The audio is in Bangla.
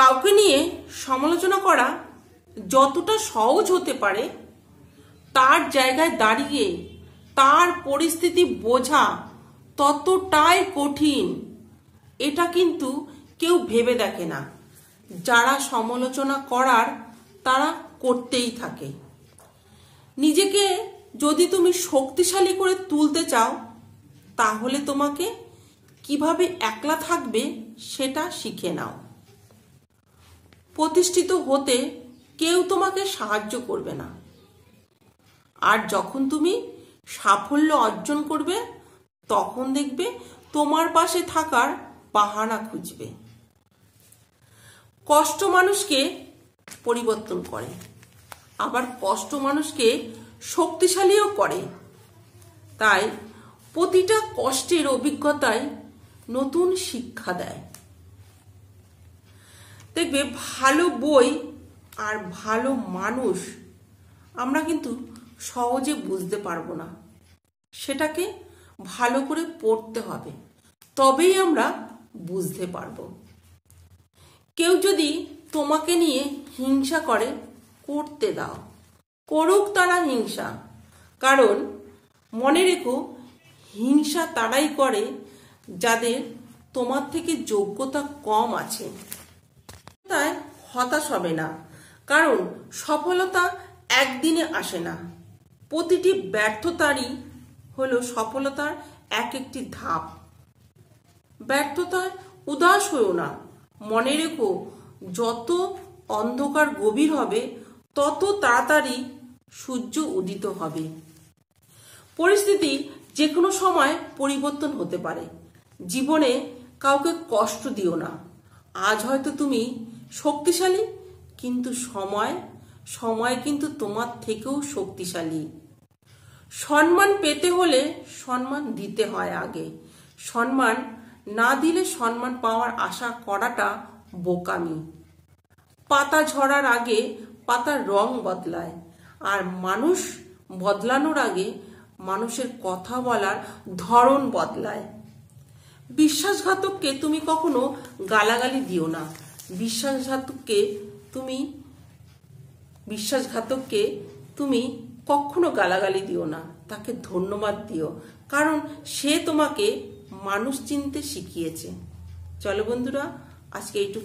কাউকে নিয়ে সমালোচনা করা যতটা সহজ হতে পারে, তার জায়গায় দাঁড়িয়ে তার পরিস্থিতি বোঝা ততটাই কঠিন। এটা কিন্তু কেউ ভেবে দেখে না। যারা সমালোচনা করার তারা করতেই থাকে। নিজেকে যদি তুমি শক্তিশালী করে তুলতে চাও, তাহলে তোমাকে কিভাবে একলা থাকবে সেটা শিখে নাও। প্রতিষ্ঠিত হতে কেউ তোমাকে সাহায্য করবে না, আর যখন তুমি সাফল্য অর্জন করবে তখন দেখবে তোমার পাশে থাকার বাহানা খুঁজবে। কষ্ট মানুষকে পরিবর্তন করে, আবার কষ্ট মানুষকে শক্তিশালীও করে। তাই প্রতিটা কষ্টের অভিজ্ঞতায় নতুন শিক্ষা দেয়। দেখবে, ভালো বই আর ভালো মানুষ আমরা কিন্তু সহজে বুঝতে পারবো না। সেটাকে ভালো করে পড়তে হবে, তবেই আমরা বুঝতে পারবো। কেউ যদি তোমাকে নিয়ে হিংসা করে, করতে দাও, করুক তারা হিংসা। কারণ মনে রেখো, হিংসা তারাই করে যাদের তোমার থেকে যোগ্যতা কম আছে। তাই হতাশ হবে না, কারণ সফলতা একদিনে আসে না। প্রতিটি ব্যর্থতারই হলো সফলতার এক একটি ধাপ। ব্যর্থতায় উদাস হও না। মনে রেখো, যত অন্ধকার গভীর হবে তত তাড়াতাড়ি সূর্য উদিত হবে। পরিস্থিতি যে কোনো সময় পরিবর্তন হতে পারে। জীবনে কাউকে কষ্ট দিও না। আজ হয়তো তুমি শক্তিশালী, কিন্তু সময় কিন্তু তোমার থেকেও শক্তিশালী। সম্মান পেতে হলে সম্মান দিতে হয় আগে। সম্মান না দিলে সম্মান পাওয়ার আশা করাটা বোকামি। পাতা ঝরার আগে পাতার রং বদলায়, আর মানুষ বদলানোর আগে মানুষের কথা বলার ধরন বদলায়। বিশ্বাসঘাতককে তুমি কখনো গালাগালি দিও না। বিশ্বাসঘাতককে তুমি কখনো গালাগালি দিও না, তাকে ধন্যবাদ দিও, কারণ সে তোমাকে মানুষ চিনতে শিখিয়েছে। চলো বন্ধুরা, আজকে এইটুকু।